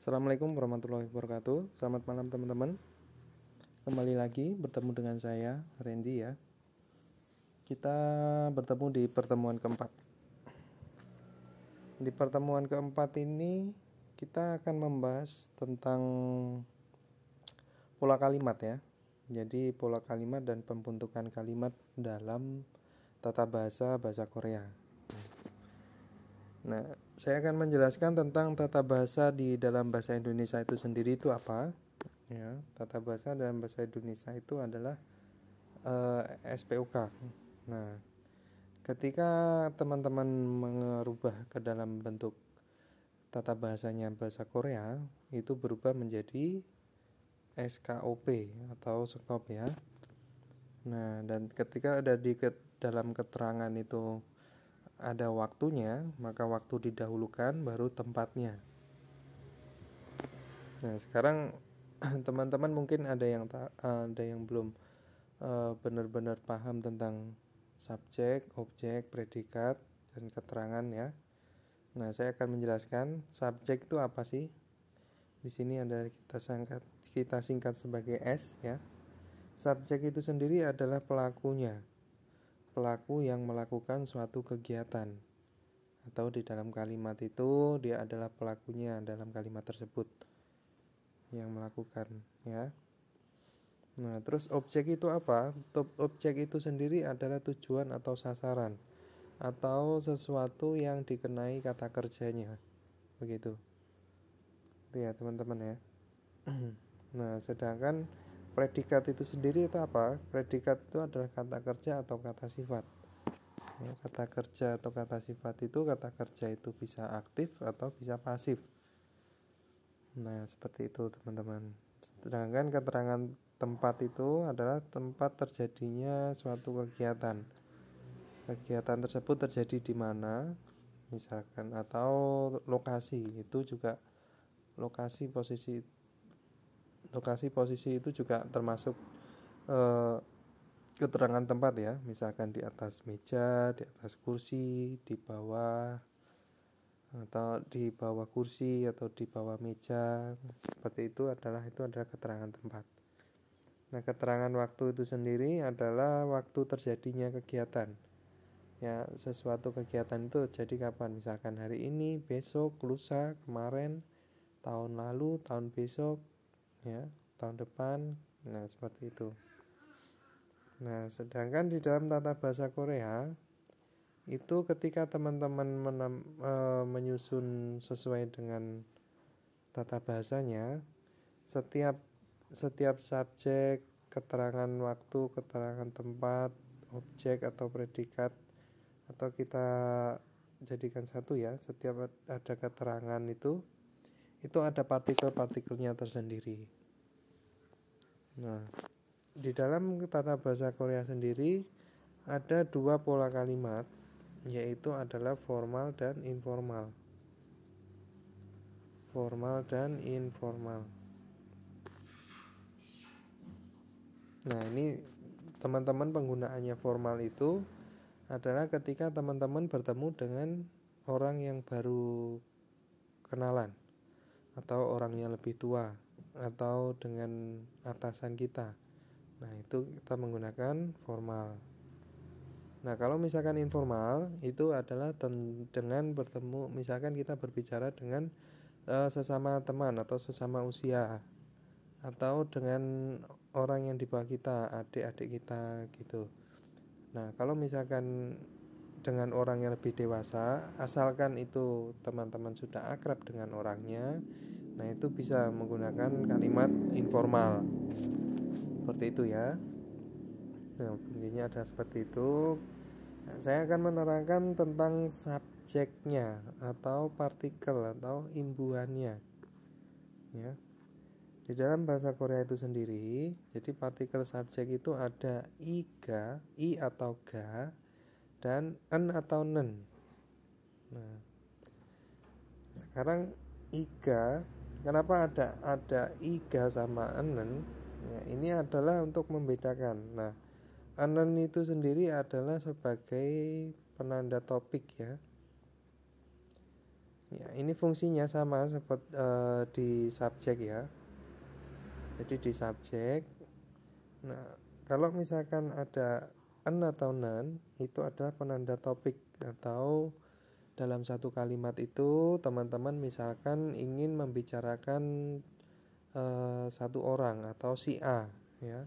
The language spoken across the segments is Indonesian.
Assalamualaikum warahmatullahi wabarakatuh. Selamat malam teman-teman. Kembali lagi bertemu dengan saya Randy ya. Kita bertemu di pertemuan keempat. Di pertemuan keempat ini kita akan membahas tentang pola kalimat ya. Jadi pola kalimat dan pembentukan kalimat dalam tata bahasa Korea. Nah, saya akan menjelaskan tentang tata bahasa di dalam bahasa Indonesia itu sendiri itu apa. Ya, tata bahasa dalam bahasa Indonesia itu adalah SPOK. Nah, ketika teman-teman mengubah ke dalam bentuk tata bahasanya bahasa Korea, itu berubah menjadi SKOP atau skop ya. Nah, dan ketika ada di dalam keterangan itu ada waktunya, maka waktu didahulukan baru tempatnya. Nah, sekarang teman-teman mungkin ada yang belum benar-benar paham tentang subjek, objek, predikat, dan keterangan ya. Nah, saya akan menjelaskan subjek itu apa sih. Di sini ada kita singkat sebagai S ya. Subjek itu sendiri adalah pelakunya. Pelaku yang melakukan suatu kegiatan. Atau di dalam kalimat itu dia adalah pelakunya dalam kalimat tersebut yang melakukan ya. Nah, terus objek itu apa? Objek itu sendiri adalah tujuan atau sasaran atau sesuatu yang dikenai kata kerjanya. Begitu. Itu ya, teman-teman ya. Nah, sedangkan predikat itu sendiri itu apa? Predikat itu adalah kata kerja atau kata sifat. Ya, kata kerja atau kata sifat itu kata kerja itu bisa aktif atau bisa pasif. Nah, seperti itu, teman-teman. Sedangkan keterangan tempat itu adalah tempat terjadinya suatu kegiatan. Kegiatan tersebut terjadi di mana, misalkan, atau lokasi. Itu juga lokasi posisi itu juga termasuk keterangan tempat ya. Misalkan di atas meja, di atas kursi, di bawah, atau di bawah kursi atau di bawah meja, seperti itu adalah keterangan tempat. Nah, keterangan waktu itu sendiri adalah waktu terjadinya kegiatan. Ya, sesuatu kegiatan itu terjadi kapan? Misalkan hari ini, besok, lusa, kemarin, tahun lalu, tahun besok, ya, tahun depan. Nah, seperti itu. Nah, sedangkan di dalam tata bahasa Korea itu ketika teman-teman menyusun sesuai dengan tata bahasanya, setiap subjek, keterangan waktu, keterangan tempat, objek atau predikat, atau kita jadikan satu ya, setiap ada keterangan itu ada partikel-partikelnya tersendiri. Nah, di dalam tata bahasa Korea sendiri ada dua pola kalimat, yaitu adalah formal dan informal. Formal dan informal. Nah, ini teman-teman penggunaannya formal itu adalah ketika teman-teman bertemu dengan orang yang baru kenalan, atau orang yang lebih tua, atau dengan atasan kita. Nah, itu kita menggunakan formal. Nah, kalau misalkan informal itu adalah dengan bertemu, misalkan kita berbicara dengan sesama teman atau sesama usia, atau dengan orang yang di bawah kita, adik-adik kita gitu. Nah, kalau misalkan dengan orang yang lebih dewasa, asalkan itu teman-teman sudah akrab dengan orangnya, nah itu bisa menggunakan kalimat informal. Seperti itu ya. Nah, intinya ada seperti itu. Nah, saya akan menerangkan tentang subjeknya atau partikel atau imbuhannya. Ya. Di dalam bahasa Korea itu sendiri, jadi partikel subjek itu ada i atau ga, dan en atau nen. Nah, sekarang iga, kenapa ada iga sama enen? Nah, ini adalah untuk membedakan. Nah, enen itu sendiri adalah sebagai penanda topik ya. Ya, ini fungsinya sama seperti di subjek ya. Jadi di subjek, nah kalau misalkan ada an atau nan, itu adalah penanda topik, atau dalam satu kalimat itu teman-teman misalkan ingin membicarakan satu orang atau si A ya.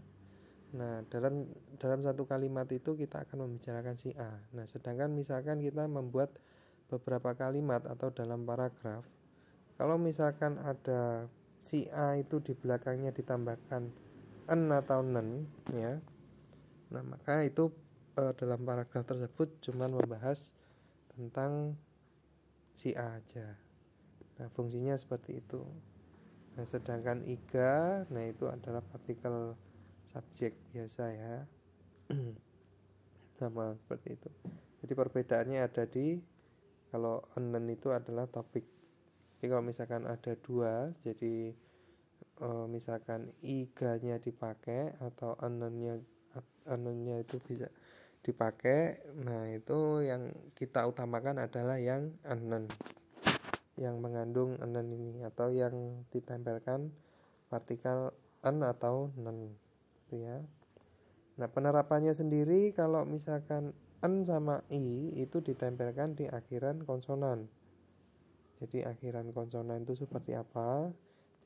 Nah, dalam satu kalimat itu kita akan membicarakan si A. Nah, sedangkan misalkan kita membuat beberapa kalimat atau dalam paragraf, kalau misalkan ada si A itu di belakangnya ditambahkan en atau nen ya. Nah, maka itu dalam paragraf tersebut cuma membahas tentang si A aja. Nah, fungsinya seperti itu. Nah, sedangkan iga, nah itu adalah partikel subjek biasa ya. Sama seperti itu. Jadi perbedaannya ada di kalau enen itu adalah topik. Jadi kalau misalkan ada dua, jadi misalkan iganya dipakai atau enennya itu bisa dipakai. Nah, itu yang kita utamakan adalah yang enen, yang mengandung enen ini, atau yang ditempelkan partikel en atau nen gitu ya. Nah, penerapannya sendiri kalau misalkan en sama i itu ditempelkan di akhiran konsonan. Jadi akhiran konsonan itu seperti apa?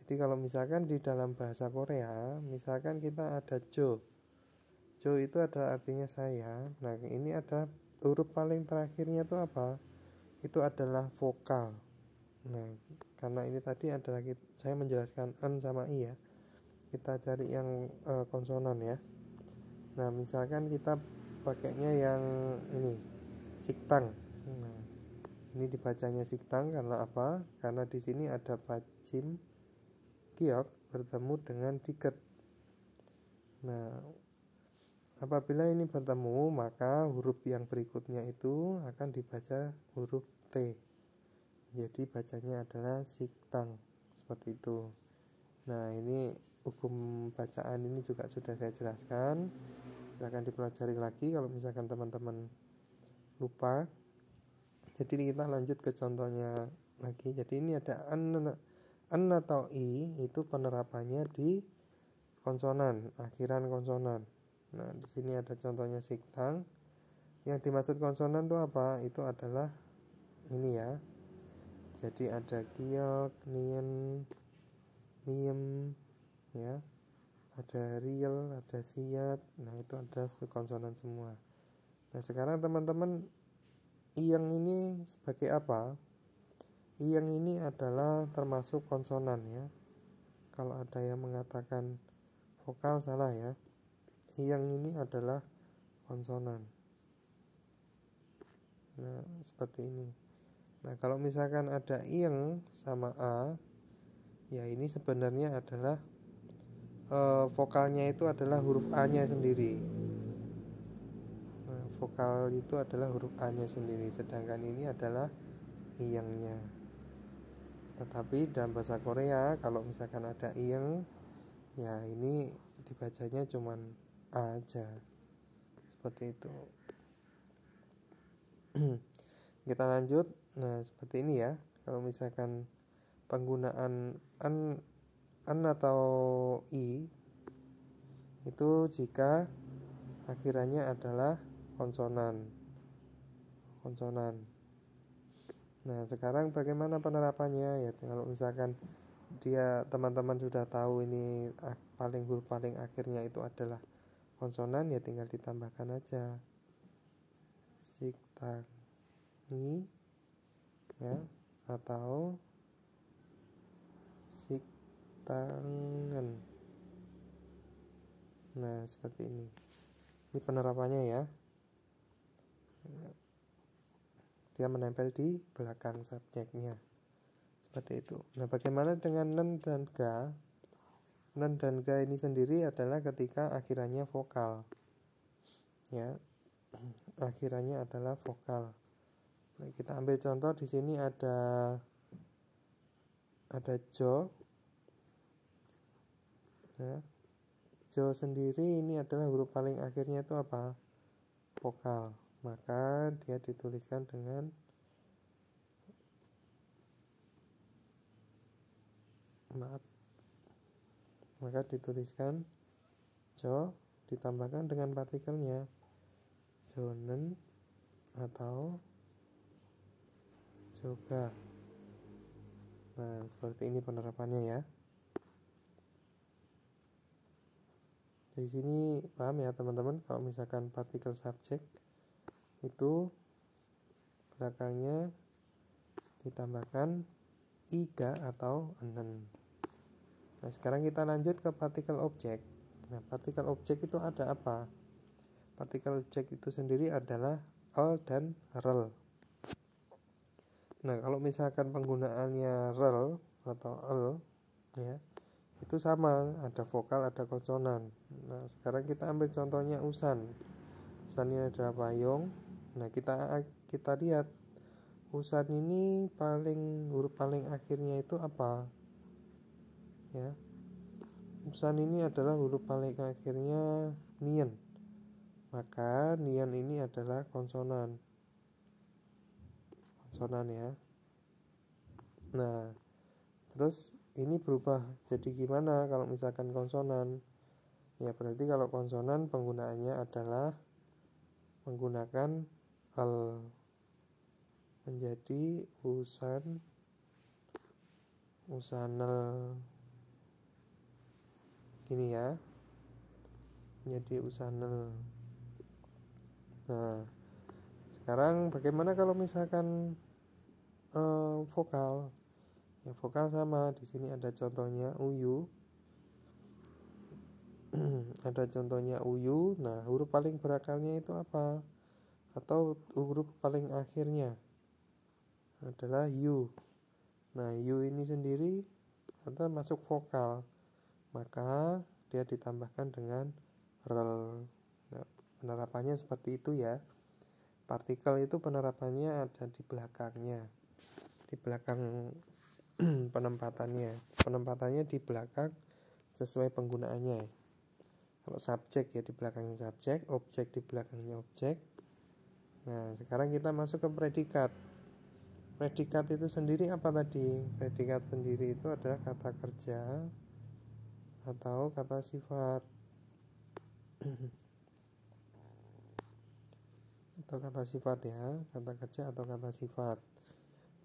Jadi kalau misalkan di dalam bahasa Korea, misalkan kita ada jo. Jo itu adalah artinya saya. Nah, ini adalah huruf paling terakhirnya itu apa? Itu adalah vokal. Nah, karena ini tadi adalah saya menjelaskan en sama i ya. Kita cari yang konsonan ya. Nah, misalkan kita pakainya yang ini, siktang. Nah, ini dibacanya siktang karena apa? Karena di sini ada bajim kiok bertemu dengan diket. Nah, apabila ini bertemu, maka huruf yang berikutnya itu akan dibaca huruf T. Jadi bacanya adalah siktang. Seperti itu. Nah, ini hukum bacaan ini juga sudah saya jelaskan. Silahkan dipelajari lagi kalau misalkan teman-teman lupa. Jadi kita lanjut ke contohnya lagi. Jadi ini ada en atau i, itu penerapannya di konsonan, akhiran konsonan. Nah, di sini ada contohnya siktang. Yang dimaksud konsonan itu apa? Itu adalah ini ya. Jadi ada kiok, nien, miem ya. Ada real, ada siat. Nah, itu ada konsonan semua. Nah, sekarang teman-teman, yang ini sebagai apa? Yang ini adalah termasuk konsonan ya. Kalau ada yang mengatakan vokal, salah ya. Yang ini adalah konsonan. Nah, seperti ini. Nah, kalau misalkan ada ing sama a, ya ini sebenarnya adalah vokalnya itu adalah huruf a-nya sendiri. Nah, vokal itu adalah huruf a-nya sendiri, sedangkan ini adalah iyangnya. Tetapi dalam bahasa Korea kalau misalkan ada ing, ya ini dibacanya cuman a aja. Seperti itu. Kita lanjut. Nah, seperti ini ya. Kalau misalkan penggunaan an atau i itu jika akhirannya adalah konsonan. Nah, sekarang bagaimana penerapannya ya? Kalau misalkan teman-teman sudah tahu ini huruf paling akhirnya itu adalah konsonan, ya tinggal ditambahkan aja siktangi ya, atau siktangen. Nah, seperti ini. Ini penerapannya ya. Dia menempel di belakang subjeknya. Seperti itu. Nah, bagaimana dengan nen dan ga? Nen dan ga ini sendiri adalah ketika akhirannya vokal. Ya. Akhirannya adalah vokal. Nah, kita ambil contoh di sini ada jo. Ya. Jo sendiri ini adalah huruf paling akhirnya itu apa? Vokal. Maka dia dituliskan dengan maaf, maka dituliskan jo ditambahkan dengan partikelnya jonen atau juga. Nah, seperti ini penerapannya ya. Di sini paham ya teman-teman, kalau misalkan partikel subjek itu belakangnya ditambahkan iga atau enen. Nah, sekarang kita lanjut ke partikel objek. Nah, partikel objek itu ada apa? Partikel objek itu sendiri adalah el dan rel. Nah, kalau misalkan penggunaannya rel atau el ya, itu sama, ada vokal, ada konsonan. Nah, sekarang kita ambil contohnya usan. Usan ini adalah payung. Nah, kita lihat usan ini huruf paling akhirnya itu apa? Ya. Usan ini adalah huruf paling akhirnya nian. Maka nian ini adalah konsonan. Konsonan ya. Nah, terus ini berubah jadi gimana kalau misalkan konsonan? Ya berarti kalau konsonan penggunaannya adalah menggunakan al menjadi usanel gini ya, menjadi usanel. Nah, sekarang bagaimana kalau misalkan vokal? Ya vokal sama, di sini ada contohnya uyu. Ada contohnya uyu. Nah, huruf paling berakalnya itu apa? Atau huruf paling akhirnya adalah yu. Nah, yu ini sendiri atau masuk vokal, maka dia ditambahkan dengan rel. Nah, penerapannya seperti itu ya. Partikel itu penerapannya ada di belakangnya, di belakang penempatannya di belakang sesuai penggunaannya. Kalau subjek ya di belakangnya subjek, objek di belakangnya objek. Nah, sekarang kita masuk ke predikat. Predikat itu sendiri apa tadi? Predikat sendiri itu adalah kata kerja atau kata sifat. Atau kata sifat ya, kata kerja atau kata sifat.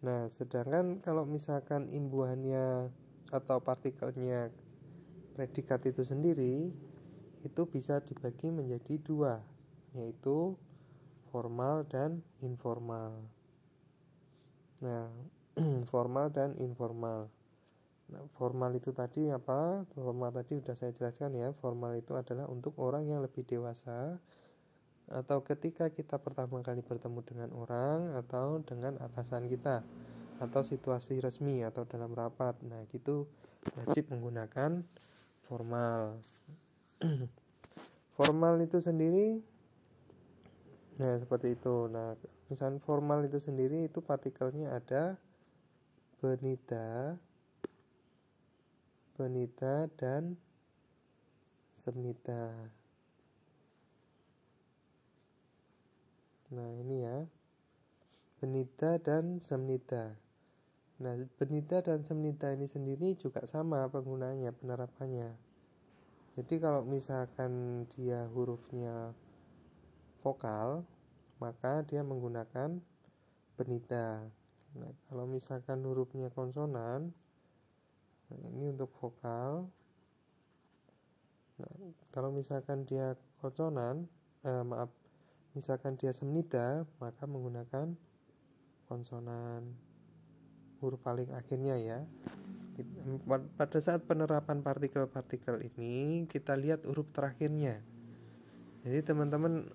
Nah, sedangkan kalau misalkan imbuhannya atau partikelnya predikat itu sendiri, itu bisa dibagi menjadi dua, yaitu formal dan informal. Nah, formal dan informal. Nah, formal itu tadi apa? Formal tadi sudah saya jelaskan ya. Formal itu adalah untuk orang yang lebih dewasa, atau ketika kita pertama kali bertemu dengan orang atau dengan atasan kita, atau situasi resmi atau dalam rapat. Nah, itu wajib menggunakan formal. Formal itu sendiri, nah seperti itu. Nah, misalnya formal itu sendiri itu partikelnya ada benida dan semnida. Nah, ini ya, benida dan semnida. Nah, benida dan semnida ini sendiri juga sama penggunaannya, penerapannya. Jadi kalau misalkan dia hurufnya vokal, maka dia menggunakan benida. Nah, kalau misalkan hurufnya konsonan, nah ini untuk vokal. Nah, kalau misalkan dia konsonan, misalkan dia semnida, maka menggunakan konsonan huruf paling akhirnya ya. Pada saat penerapan partikel-partikel ini, kita lihat huruf terakhirnya. Jadi teman-teman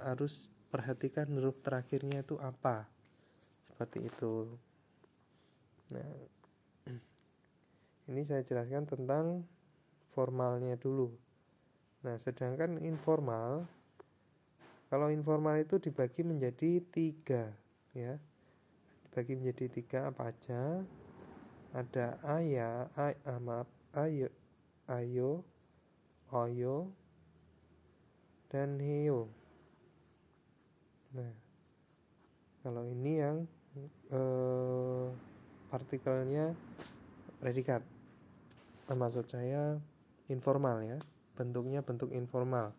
harus perhatikan huruf terakhirnya itu apa, seperti itu. Nah, ini saya jelaskan tentang formalnya dulu. Nah, sedangkan informal, kalau informal itu dibagi menjadi 3 ya. Dibagi menjadi 3 apa aja? Ada ayo, oyo, dan heo. Nah, kalau ini yang partikelnya predikat. maksud saya informal ya, bentuknya bentuk informal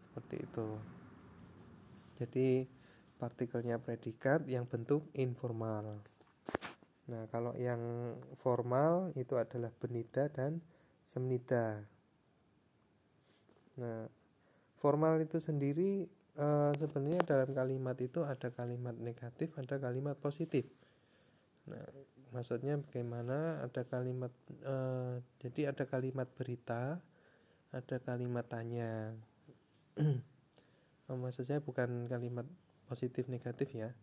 seperti itu. Jadi partikelnya predikat yang bentuk informal. Nah, kalau yang formal itu adalah benida dan semnida. Nah, formal itu sendiri sebenarnya dalam kalimat itu ada kalimat negatif, ada kalimat positif. Nah, maksudnya bagaimana? Ada kalimat jadi ada kalimat berita, ada kalimat tanya. Maksud saya bukan kalimat positif negatif ya.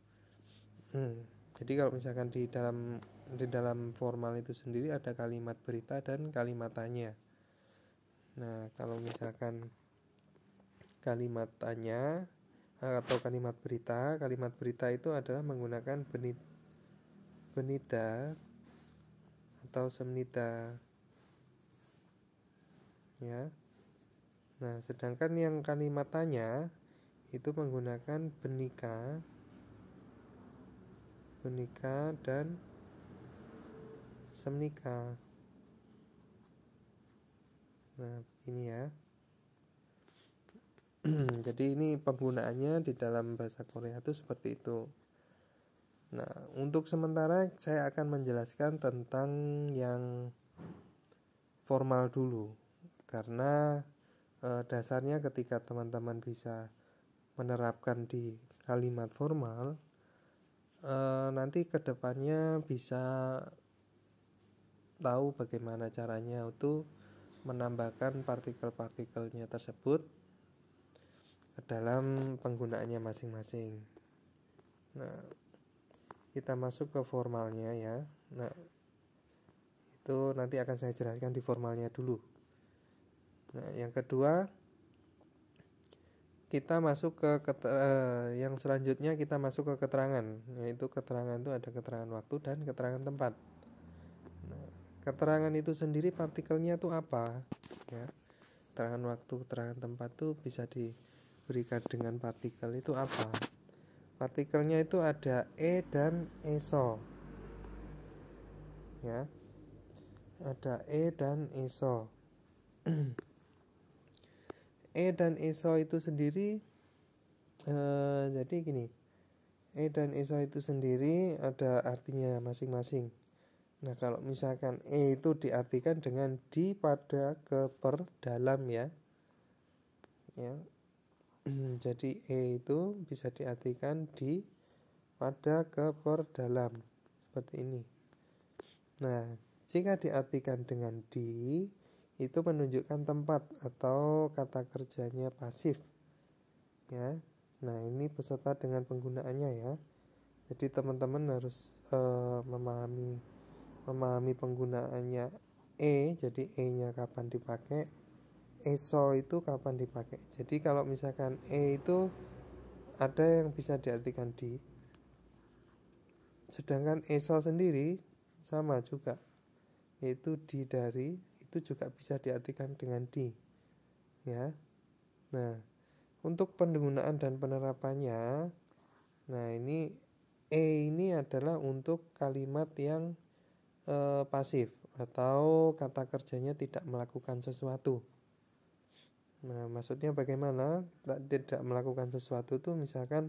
Jadi kalau misalkan di dalam formal itu sendiri ada kalimat berita dan kalimat tanya. Nah, kalau misalkan kalimat tanya atau kalimat berita itu adalah menggunakan benida atau semnida ya. Nah, sedangkan yang kalimat tanya itu menggunakan benika dan semnika. Nah, ini ya. Jadi ini penggunaannya di dalam bahasa Korea itu seperti itu. Nah, untuk sementara saya akan menjelaskan tentang yang formal dulu. Karena dasarnya ketika teman-teman bisa menerapkan di kalimat formal, nanti kedepannya bisa tahu bagaimana caranya untuk menambahkan partikel-partikelnya tersebut ke dalam penggunaannya masing-masing. Nah, kita masuk ke formalnya ya. Nah, itu nanti akan saya jelaskan di formalnya dulu. Nah, yang kedua kita masuk ke yang selanjutnya kita masuk ke keterangan, yaitu keterangan itu ada keterangan waktu dan keterangan tempat. Nah, keterangan itu sendiri partikelnya itu apa? Ya, keterangan waktu, keterangan tempat itu bisa diberikan dengan partikel itu apa? Partikelnya itu ada E dan ESO. Ya, ada E dan ESO. E dan ESO itu sendiri jadi gini, E dan ESO itu sendiri ada artinya masing-masing. Nah, kalau misalkan E itu diartikan dengan di, pada, ke, per, dalam ya. Jadi E itu bisa diartikan di, pada, ke, per, dalam seperti ini. Nah, jika diartikan dengan di, itu menunjukkan tempat atau kata kerjanya pasif ya. Nah, ini beserta dengan penggunaannya ya. Jadi teman-teman harus memahami penggunaannya E. Jadi E-nya kapan dipakai, ESO itu kapan dipakai. Jadi kalau misalkan E itu ada yang bisa diartikan di, sedangkan ESO sendiri sama juga, yaitu di dari, itu juga bisa diartikan dengan di ya. Nah, untuk penggunaan dan penerapannya, nah ini E ini adalah untuk kalimat yang pasif atau kata kerjanya tidak melakukan sesuatu. Nah, maksudnya bagaimana tidak melakukan sesuatu itu misalkan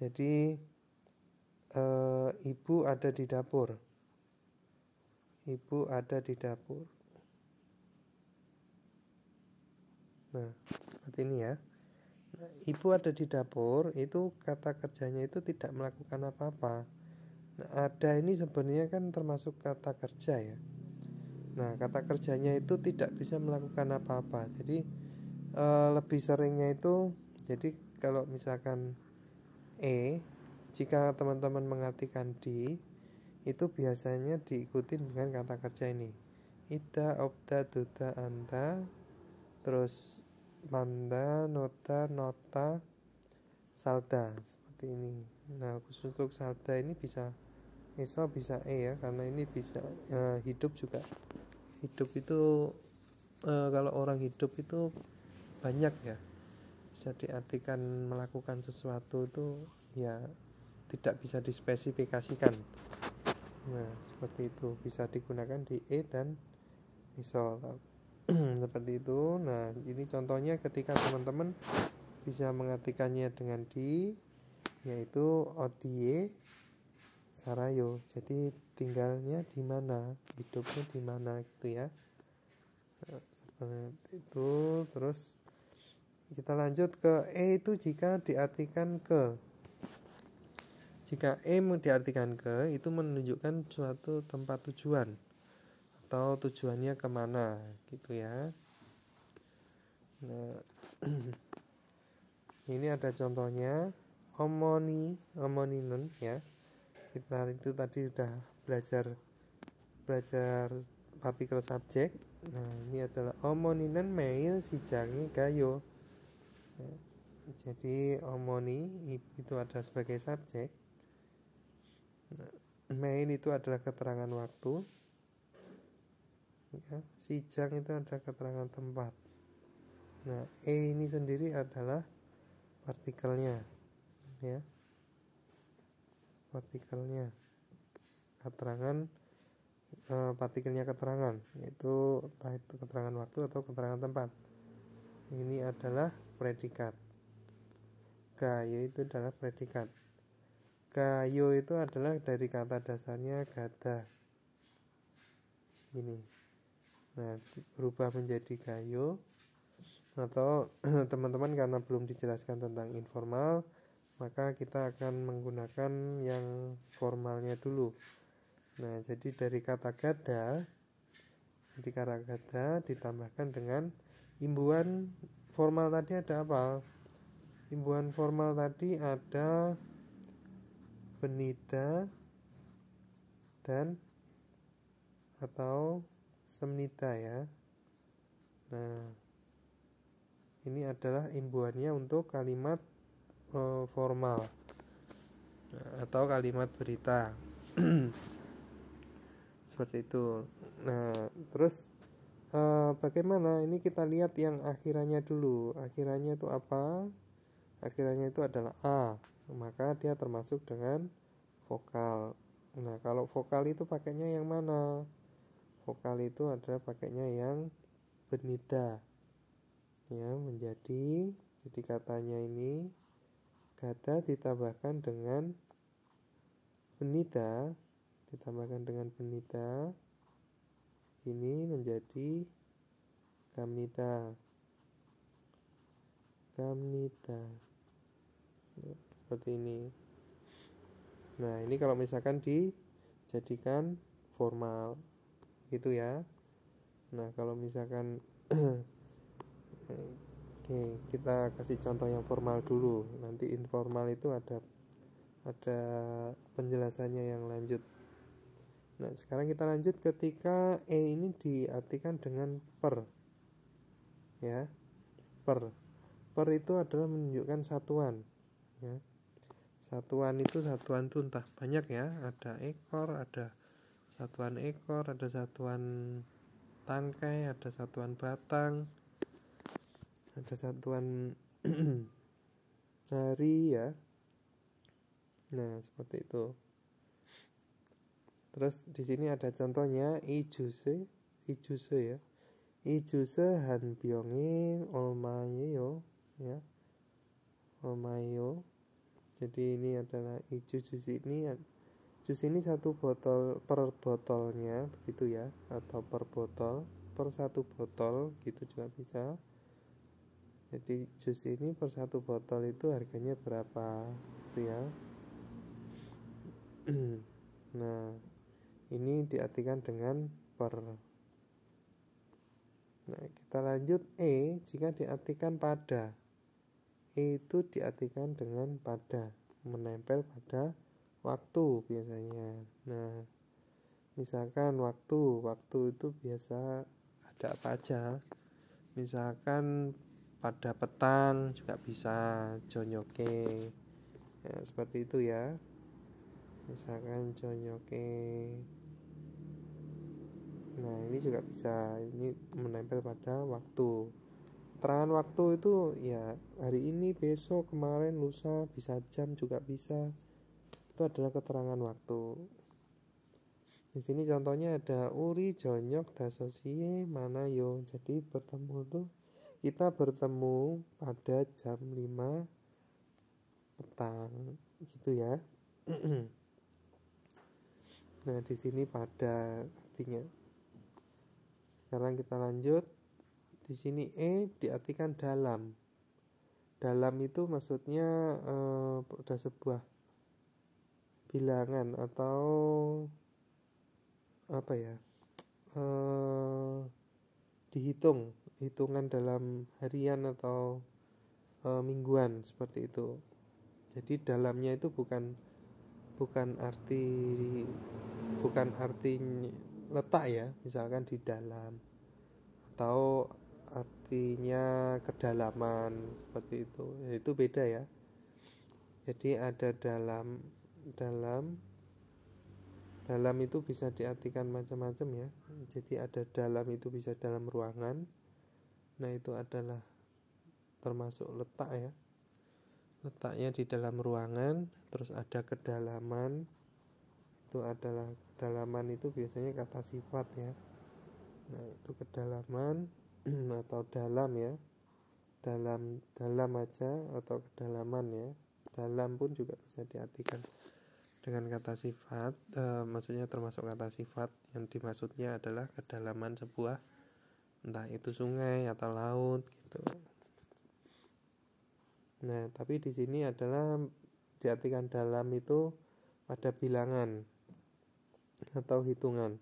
jadi ibu ada di dapur. Ibu ada di dapur. Nah, seperti ini ya. Nah, ibu ada di dapur itu kata kerjanya itu tidak melakukan apa-apa. Nah, ada ini sebenarnya kan termasuk kata kerja ya. Nah, kata kerjanya itu tidak bisa melakukan apa-apa. Jadi lebih seringnya itu, jadi kalau misalkan E, jika teman-teman mengartikan di, itu biasanya diikuti dengan kata kerja ini. Ida, obda, duda, anda, terus manda, nota, nota, salda, seperti ini. Nah, khusus untuk salda ini bisa ESO, bisa E ya, karena ini bisa hidup juga. Hidup itu kalau orang hidup itu banyak ya, bisa diartikan melakukan sesuatu itu ya tidak bisa dispesifikasikan. Nah, seperti itu bisa digunakan di E dan iso seperti itu. Nah, ini contohnya ketika teman-teman bisa mengartikannya dengan di, yaitu odie sarayo. Jadi tinggalnya di mana, hidupnya di mana gitu ya. Nah, seperti itu. Terus kita lanjut ke itu jika diartikan ke. Jika diartikan ke, itu menunjukkan suatu tempat tujuan atau tujuannya kemana gitu ya. Nah, ini ada contohnya omoninen ya. Kita itu tadi sudah belajar partikel subjek. Nah, ini adalah omoninen mail sijangi gayo. Nah, jadi omoni itu ada sebagai subjek. Nah, mail itu adalah keterangan waktu ya. Sijang itu adalah keterangan tempat. Nah, ini sendiri adalah partikelnya ya, partikelnya keterangan, partikelnya keterangan, yaitu entah itu keterangan waktu atau keterangan tempat. Ini adalah predikat. Gayo itu adalah predikat. Gayo itu adalah dari kata dasarnya gada ini. Nah, berubah menjadi gayo. Atau teman-teman karena belum dijelaskan tentang informal, maka kita akan menggunakan yang formalnya dulu. Nah, jadi dari kata gada, ditambahkan dengan imbuhan formal tadi ada apa? Imbuhan formal tadi ada benida dan atau semnida ya. Nah, ini adalah imbuhannya untuk kalimat formal atau kalimat berita. Seperti itu. Nah, terus bagaimana? Ini kita lihat yang akhirannya dulu. Akhirannya itu apa? Akhirannya itu adalah a, maka dia termasuk dengan vokal. Nah, kalau vokal itu pakainya yang mana? Vokal itu adalah pakainya yang benida ya, jadi katanya ini gada ditambahkan dengan benida, ini menjadi gamnida seperti ini. Nah, ini kalau misalkan dijadikan formal gitu ya. Nah, kalau misalkan oke, kita kasih contoh yang formal dulu. Nanti informal itu ada penjelasannya yang lanjut. Nah, sekarang kita lanjut ketika ini diartikan dengan per. Ya. Per itu adalah menunjukkan satuan. Ya. Satuan itu entah banyak ya. Ada ekor, ada satuan ekor, ada satuan tangkai, ada satuan batang, ada satuan hari ya. Nah, seperti itu. Terus di sini ada contohnya ijuse ya. Ijuse hanbyonge olmayo ya. Olmayo. Jadi ini adalah jus ini satu botol per botolnya begitu ya, atau per botol per satu botol gitu juga bisa. Jadi jus ini per satu botol itu harganya berapa gitu ya. Nah, ini diartikan dengan per. Nah, kita lanjut jika diartikan pada. Itu diartikan dengan pada, menempel pada waktu biasanya. Nah, misalkan waktu itu biasa ada apa aja. Misalkan pada petang juga bisa jonyoke ya, seperti itu ya. Misalkan jonyoke. Nah, ini juga bisa, ini menempel pada waktu. Keterangan waktu itu ya hari ini, besok, kemarin, lusa, bisa jam juga bisa. Itu adalah keterangan waktu. Di sini contohnya ada Uri, Jonyok, Dasosie, Manayo. Jadi bertemu tuh kita bertemu pada jam 5 petang gitu ya. Nah, di sini pada artinya. Sekarang kita lanjut. Di sini diartikan dalam. Dalam itu maksudnya pada sebuah bilangan atau apa ya? Hitungan dalam harian atau mingguan seperti itu. Jadi dalamnya itu bukan arti letak ya, misalkan di dalam, atau artinya kedalaman seperti itu. Itu beda ya. Jadi ada dalam itu bisa diartikan macam-macam ya. Jadi ada dalam itu bisa dalam ruangan. Nah, itu adalah termasuk letak ya. Letaknya di dalam ruangan. Terus ada kedalaman. Itu adalah kedalaman itu biasanya kata sifat ya. Nah, itu kedalaman atau dalam ya. Dalam aja atau kedalaman ya. Dalam pun juga bisa diartikan dengan kata sifat, maksudnya termasuk kata sifat yang dimaksudnya adalah kedalaman sebuah, entah itu sungai atau laut gitu. Nah, tapi di sini adalah diartikan dalam itu pada bilangan atau hitungan.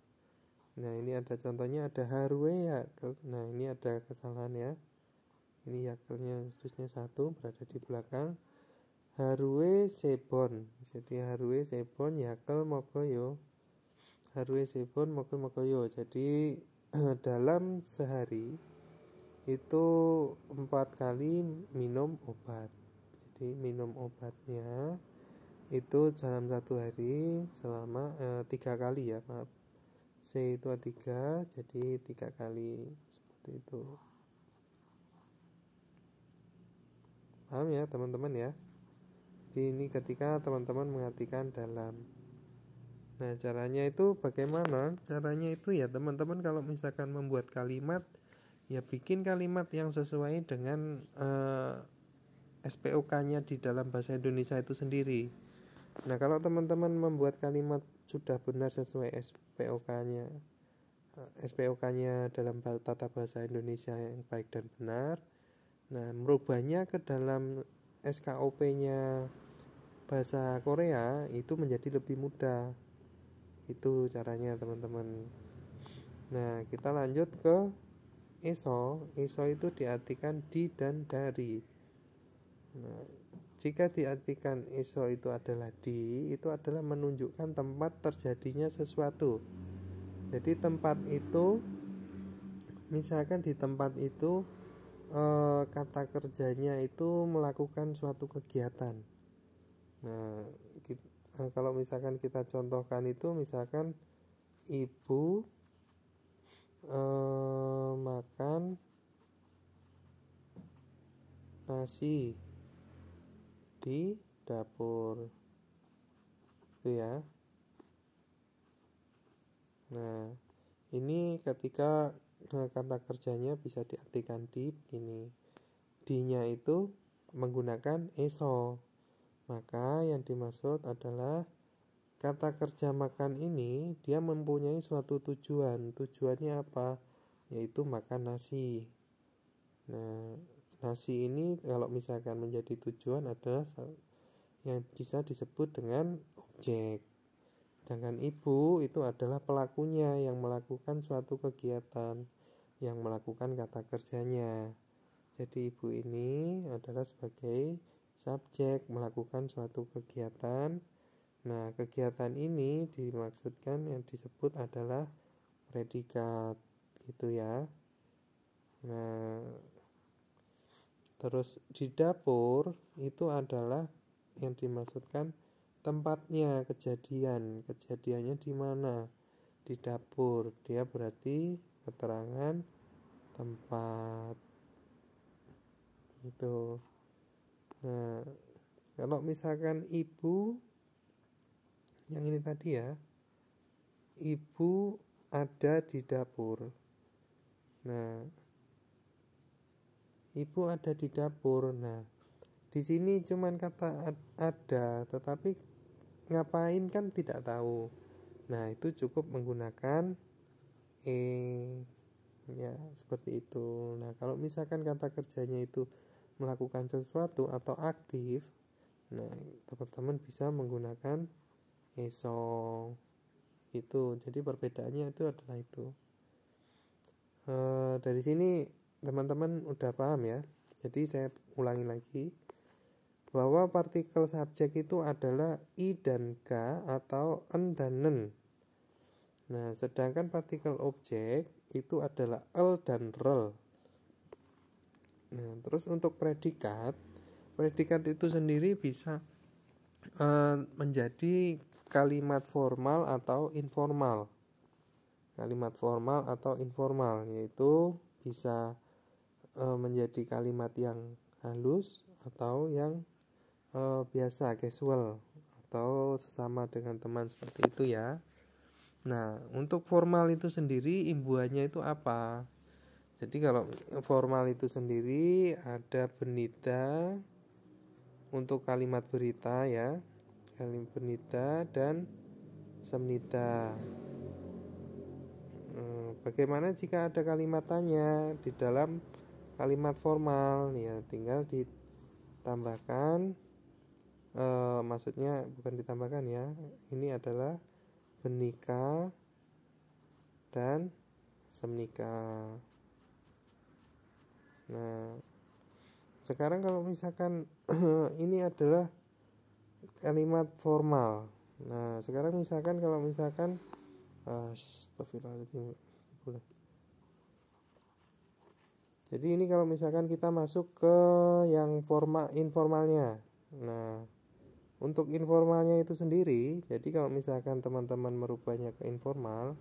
Nah, ini ada contohnya, ada harwe yakel. Nah, ini ada kesalahan ya. Ini yakelnya terusnya 1 berada di belakang. Harwe sebon. Jadi harwe sebon yakel mokoyo. Harwe sebon mokel mokoyo. Jadi dalam sehari itu 4 kali minum obat. Jadi minum obatnya itu dalam 1 hari selama 3 kali ya, maaf. C itu 3, jadi 3 kali seperti itu. Paham ya teman-teman ya? Jadi ini ketika teman-teman mengartikan dalam. Nah, caranya itu bagaimana? Caranya itu ya teman-teman kalau misalkan membuat kalimat, ya bikin kalimat yang sesuai dengan SPOK-nya di dalam bahasa Indonesia itu sendiri. Nah, kalau teman-teman membuat kalimat sudah benar sesuai SPOK-nya dalam tata bahasa Indonesia yang baik dan benar, nah merubahnya ke dalam SKOP-nya bahasa Korea itu menjadi lebih mudah. Itu caranya teman-teman. Nah, kita lanjut ke eso. Eso itu diartikan di dan dari. Nah, jika diartikan eso itu adalah di, itu adalah menunjukkan tempat terjadinya sesuatu. Jadi tempat itu, misalkan di tempat itu kata kerjanya itu melakukan suatu kegiatan. Nah, kalau misalkan kita contohkan itu, misalkan ibu makan nasi di dapur itu ya. Nah, ini ketika kata kerjanya bisa diartikan di begini. Di-nya itu menggunakan eso. Maka yang dimaksud adalah kata kerja makan ini dia mempunyai suatu tujuan. Tujuannya apa? Yaitu makan nasi. Nah, nasi ini kalau misalkan menjadi tujuan adalah yang bisa disebut dengan objek. Sedangkan ibu itu adalah pelakunya yang melakukan suatu kegiatan, yang melakukan kata kerjanya. Jadi ibu ini adalah sebagai subjek melakukan suatu kegiatan. Nah, kegiatan ini dimaksudkan yang disebut adalah predikat gitu ya. Nah, terus di dapur itu adalah yang dimaksudkan tempatnya kejadiannya di mana, di dapur. Dia berarti keterangan tempat itu. Nah, kalau misalkan ibu yang ini tadi ya, ibu ada di dapur. Nah, ibu ada di dapur. Nah, di sini cuman kata ada, tetapi ngapain kan tidak tahu. Nah, itu cukup menggunakan ya seperti itu. Nah, kalau misalkan kata kerjanya itu melakukan sesuatu atau aktif, nah teman-teman bisa menggunakan esong itu. Jadi perbedaannya itu adalah itu. Dari sini teman-teman udah paham ya. Jadi saya ulangi lagi bahwa partikel subjek itu adalah i dan k atau en dan nen. Nah, sedangkan partikel objek itu adalah el dan rel. Nah, terus untuk predikat itu sendiri bisa menjadi kalimat formal atau informal. Kalimat formal atau informal yaitu bisa menjadi kalimat yang halus atau yang biasa, casual, atau sesama dengan teman seperti itu ya. Nah, untuk formal itu sendiri imbuhannya itu apa? Jadi kalau formal itu sendiri ada benida untuk kalimat berita ya, kalimat benida dan semnida. Bagaimana jika ada kalimat tanya di dalam kalimat formal? Ya, tinggal ditambahkan, maksudnya bukan ditambahkan ya. Ini adalah benika dan semnika. Nah, sekarang kalau misalkan ini adalah kalimat formal. Nah, sekarang misalkan kalau misalkan astagfirullahaladzim. Jadi ini kalau misalkan kita masuk ke yang informalnya. Nah, untuk informalnya itu sendiri, jadi kalau misalkan teman-teman merubahnya ke informal,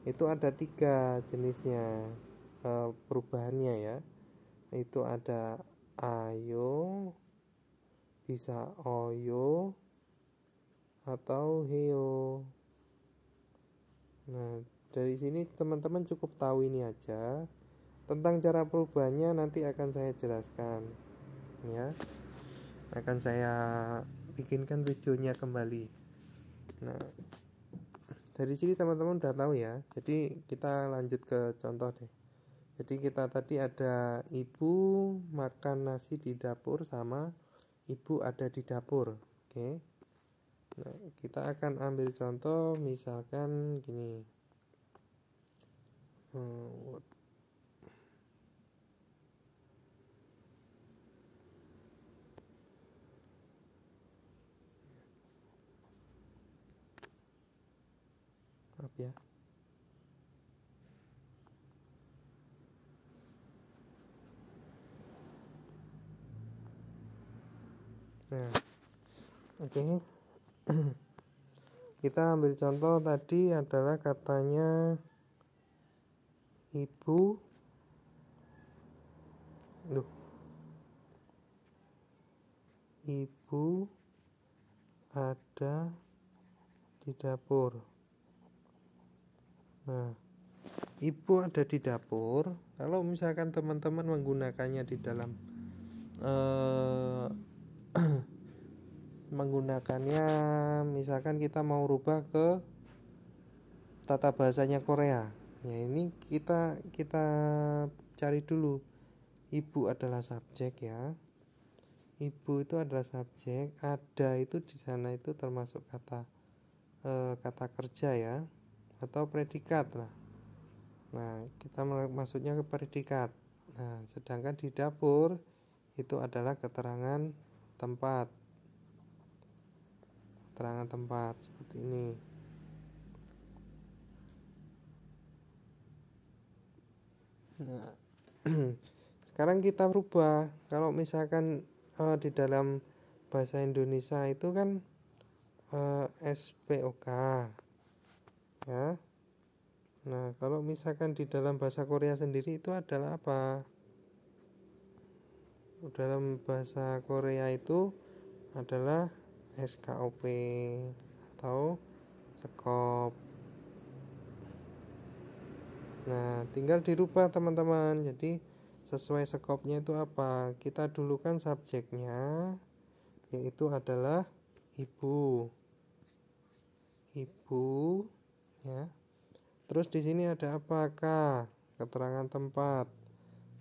itu ada 3 jenisnya perubahannya ya. Itu ada ayo, bisa oyo, atau heyo. Nah, dari sini teman-teman cukup tahu ini aja. Tentang cara perubahannya nanti akan saya jelaskan ya. Akan saya bikinkan videonya kembali. Nah, dari sini teman-teman udah tahu ya. Jadi kita lanjut ke contoh deh. Jadi kita tadi ada ibu makan nasi di dapur sama ibu ada di dapur. Oke. Nah, kita akan ambil contoh misalkan gini. Maaf ya. Nah, oke. Kita ambil contoh tadi adalah katanya ibu ada di dapur. Nah, ibu ada di dapur. Kalau misalkan teman-teman menggunakannya di dalam menggunakannya, misalkan kita mau rubah ke tata bahasanya Korea. Ya, ini kita cari dulu. Ibu adalah subjek ya. Ibu itu adalah subjek, ada itu di sana itu termasuk kata kerja ya, atau predikat lah. Nah, kita maksudnya ke predikat. Nah, sedangkan di dapur itu adalah keterangan tempat. Keterangan tempat seperti ini. Nah, sekarang kita rubah. Kalau misalkan di dalam bahasa Indonesia itu kan SPOK ya. Nah, kalau misalkan di dalam bahasa Korea sendiri itu adalah apa? Dalam bahasa Korea itu adalah SKOP atau skop. Nah, tinggal dirubah teman-teman. Jadi sesuai skopnya itu apa? Kita dulu kan subjeknya yaitu adalah ibu. Ibu ya. Terus di sini ada apa? K, keterangan tempat.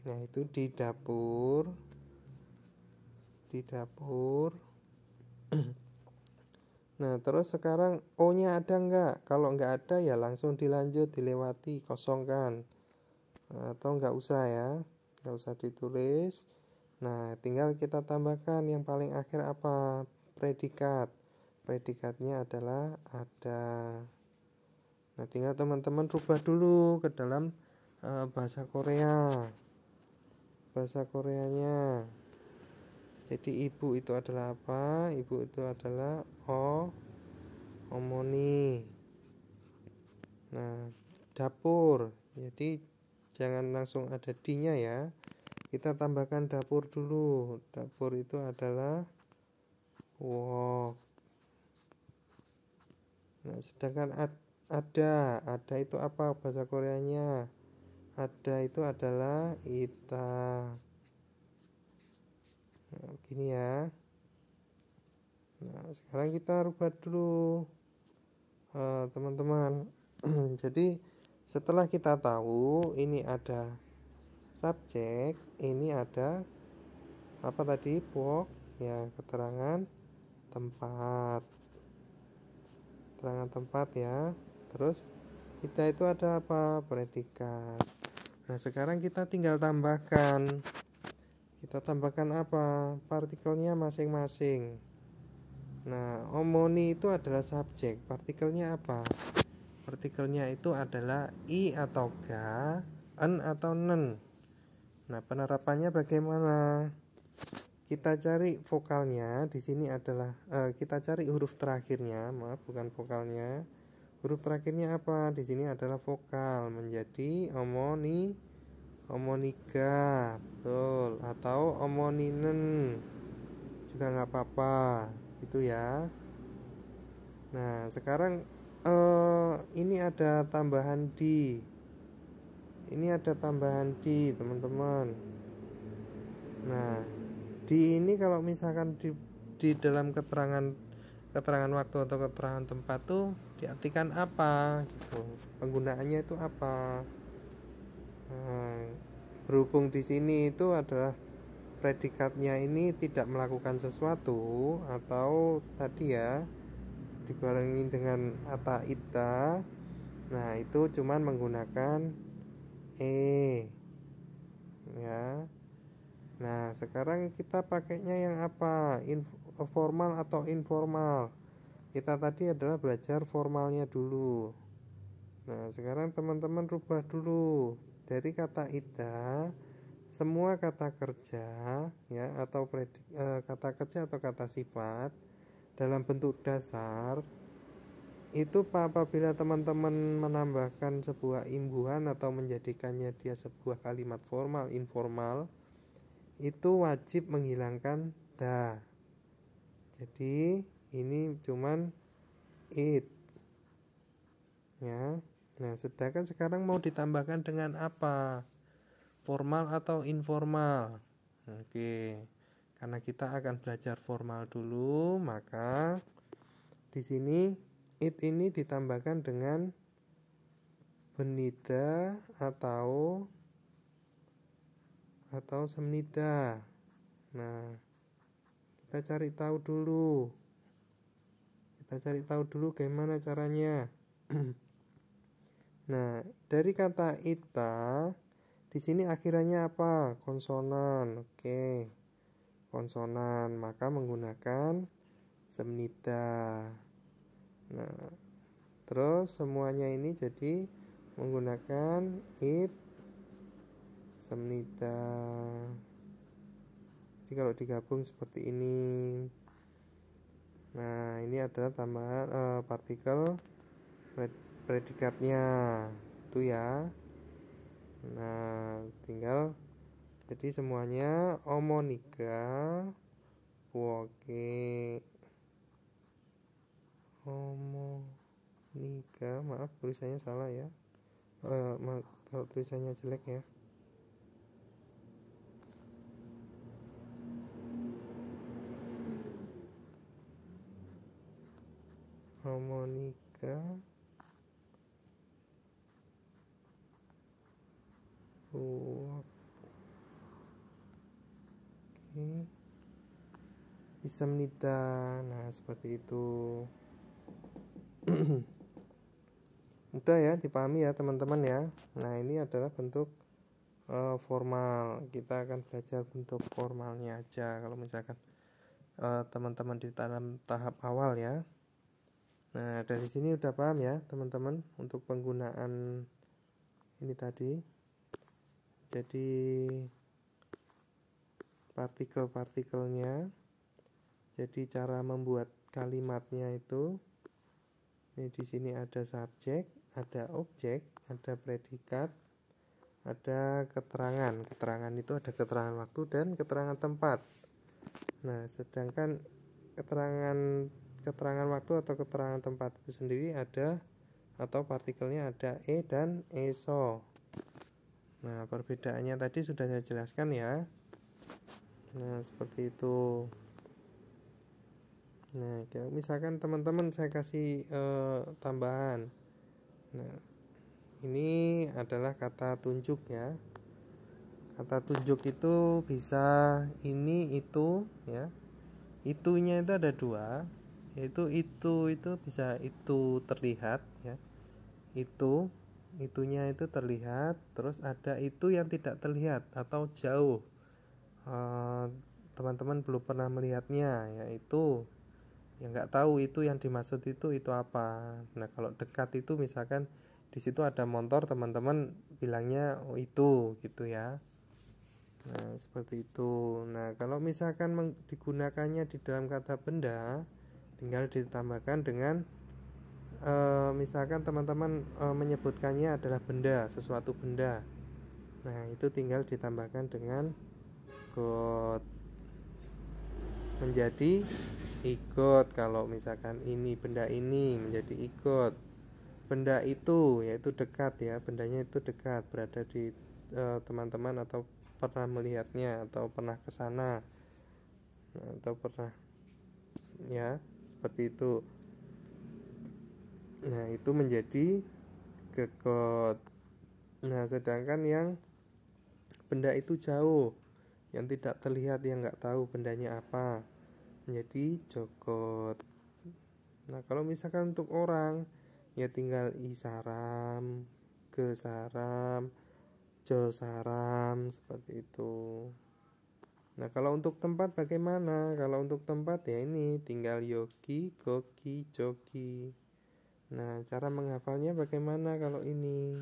Nah, itu di dapur. Di dapur. Nah, terus sekarang O-nya ada enggak? Kalau enggak ada ya langsung dilanjut, dilewati, kosongkan. Atau enggak usah ya. Enggak usah ditulis. Nah, tinggal kita tambahkan yang paling akhir apa? Predikat. Predikatnya adalah ada. Nah, tinggal teman-teman rubah dulu ke dalam bahasa Korea. Bahasa Koreanya. Jadi ibu itu adalah apa? Ibu itu adalah omoni. Nah, dapur. Jadi jangan langsung ada D-nya ya. Kita tambahkan dapur dulu. Dapur itu adalah wok. Nah, sedangkan ada itu apa bahasa Koreanya? Ada itu adalah ita. Nah, gini ya. Nah, sekarang kita rubah dulu teman-teman. Jadi setelah kita tahu ini ada subjek, ini ada apa tadi? Pok ya, keterangan tempat. Keterangan tempat ya. Terus kita itu ada apa? Predikat. Nah, sekarang kita tinggal tambahkan. Kita tambahkan apa? Partikelnya masing-masing. Nah, omoni itu adalah subjek. Partikelnya apa? Partikelnya itu adalah i atau ga, en atau nen. Nah, penerapannya bagaimana? Kita cari vokalnya. Di sini adalah kita cari huruf terakhirnya, maaf bukan vokalnya. Huruf terakhirnya apa? Di sini adalah vokal, menjadi omoniga, betul, atau omoninen juga nggak apa-apa, gitu ya. Nah, sekarang ini ada tambahan di. Ini ada tambahan di, teman-teman. Nah, di ini kalau misalkan di dalam keterangan waktu atau keterangan tempat tuh diartikan apa gitu. Penggunaannya itu apa? Nah, berhubung di sini itu adalah predikatnya ini tidak melakukan sesuatu atau tadi ya dibarengi dengan ata ita. Nah, itu cuman menggunakan ya. Nah, sekarang kita pakainya yang apa? Formal atau informal? Kita tadi adalah belajar formalnya dulu. Nah, sekarang teman-teman rubah dulu dari kata ida, semua kata kerja ya atau kata kerja atau kata sifat dalam bentuk dasar itu apabila teman-teman menambahkan sebuah imbuhan atau menjadikannya dia sebuah kalimat formal informal itu wajib menghilangkan da. Jadi ini cuman it ya. Nah, sedangkan sekarang mau ditambahkan dengan apa? Formal atau informal? Oke. Karena kita akan belajar formal dulu, maka di sini it ini ditambahkan dengan benida atau semnida. Nah, kita cari tahu dulu. Gimana caranya. Nah, dari kata ita di sini akhirannya apa? Konsonan. Oke. Konsonan, maka menggunakan semnida. Nah, terus semuanya ini jadi menggunakan it semnida. Jadi kalau digabung seperti ini. Nah, ini adalah tambahan partikel predikatnya itu ya. Nah, tinggal jadi semuanya omoniga woke omonika, maaf tulisannya salah ya. Kalau tulisannya jelek ya. Harmonika oke, Isamnida. Nah, seperti itu. Mudah ya dipahami ya teman-teman ya. Nah, ini adalah bentuk formal. Kita akan belajar bentuk formalnya aja kalau misalkan teman-teman di dalam tahap awal ya. Nah, dari sini udah paham ya teman-teman untuk penggunaan ini tadi. Jadi partikel-partikelnya. Jadi cara membuat kalimatnya itu, ini di sini ada subjek, ada objek, ada predikat, ada keterangan. Keterangan itu ada keterangan waktu dan keterangan tempat. Nah, sedangkan keterangan waktu atau keterangan tempat itu sendiri ada, atau partikelnya ada e dan eso. Nah, perbedaannya tadi sudah saya jelaskan ya. Nah, seperti itu. Nah, misalkan teman-teman saya kasih tambahan. Nah, ini adalah kata tunjuk ya. Kata tunjuk itu bisa ini, itu ya. Itunya itu ada dua, yaitu itu bisa itu terlihat ya. Itunya itu terlihat, terus ada itu yang tidak terlihat atau jauh. Teman-teman belum pernah melihatnya, yaitu yang nggak tahu itu yang dimaksud itu apa. Nah, kalau dekat itu misalkan di situ ada motor, teman-teman bilangnya oh itu gitu ya. Nah, seperti itu. Nah, kalau misalkan digunakannya di dalam kata benda, tinggal ditambahkan dengan misalkan teman-teman menyebutkannya adalah benda, sesuatu benda. Nah, itu tinggal ditambahkan dengan got, menjadi igot. Kalau misalkan ini benda ini menjadi igot. Benda itu yaitu dekat ya, bendanya itu dekat, berada di teman-teman atau pernah melihatnya atau pernah ke sana atau pernah ya, seperti itu. Nah, itu menjadi gegot. Nah, sedangkan yang benda itu jauh, yang tidak terlihat, yang nggak tahu bendanya apa, menjadi jogot. Nah, kalau misalkan untuk orang ya tinggal isaram, gesaram, josaram, seperti itu. Nah, kalau untuk tempat bagaimana? Kalau untuk tempat ya ini tinggal yogi, gogi, jogi. Nah, cara menghafalnya bagaimana kalau ini?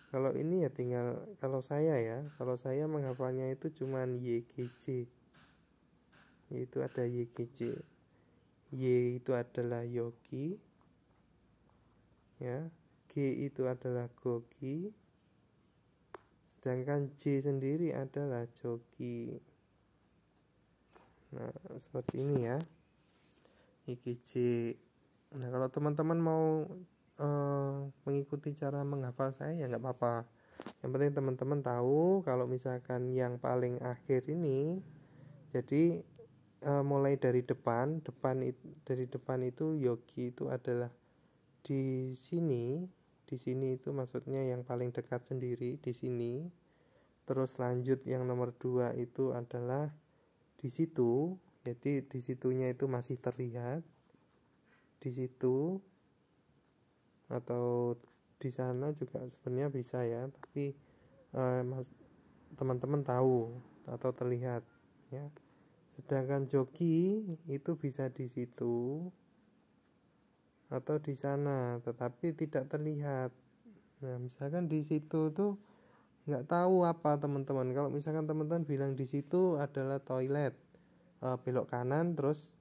Kalau ini ya tinggal, kalau saya menghafalnya itu cuman YGC. Yaitu ada YGC. Y itu adalah yogi. Ya. G itu adalah gogi. Sedangkan J sendiri adalah jogi. Nah, seperti ini ya. YGC. Nah, kalau teman-teman mau mengikuti cara menghafal saya ya nggak apa-apa. Yang penting teman-teman tahu kalau misalkan yang paling akhir ini, jadi mulai dari dari depan itu yogi itu adalah di sini itu maksudnya yang paling dekat sendiri di sini. Terus lanjut yang nomor 2 itu adalah di situ, jadi di situnya itu masih terlihat di situ atau di sana juga sebenarnya bisa ya, tapi teman-teman tahu atau terlihat ya. Sedangkan jogi itu bisa di situ atau di sana tetapi tidak terlihat. Nah, misalkan di situ tuh nggak tahu apa teman-teman. Kalau misalkan teman-teman bilang di situ adalah toilet, belok kanan terus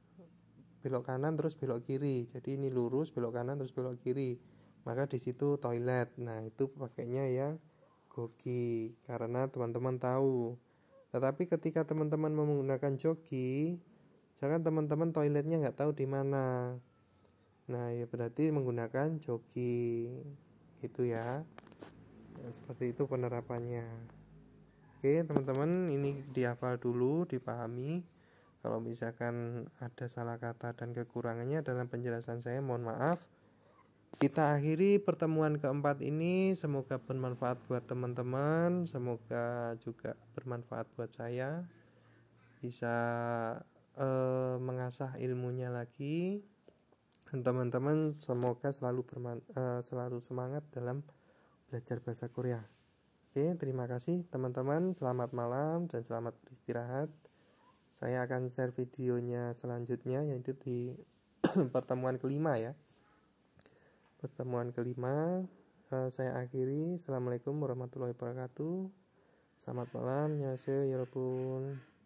belok kiri. Jadi ini lurus, belok kanan terus belok kiri. Maka di situ toilet. Nah, itu pakainya yang gogi karena teman-teman tahu. Tetapi ketika teman-teman menggunakan jogi, misalkan teman-teman toiletnya nggak tahu di mana. Nah, ya berarti menggunakan jogi. Itu ya. Nah, seperti itu penerapannya. Oke teman-teman, ini dihafal dulu, dipahami. Kalau misalkan ada salah kata dan kekurangannya dalam penjelasan saya, mohon maaf. Kita akhiri pertemuan keempat ini. Semoga bermanfaat buat teman-teman, semoga juga bermanfaat buat saya, bisa mengasah ilmunya lagi. Dan teman-teman semoga selalu semangat dalam belajar bahasa Korea. Oke, terima kasih teman-teman. Selamat malam dan selamat beristirahat. Saya akan share videonya selanjutnya, yaitu di pertemuan kelima ya. Pertemuan kelima saya akhiri. Assalamualaikum warahmatullahi wabarakatuh. Selamat malam. Annyeonghaseyo, 여러분.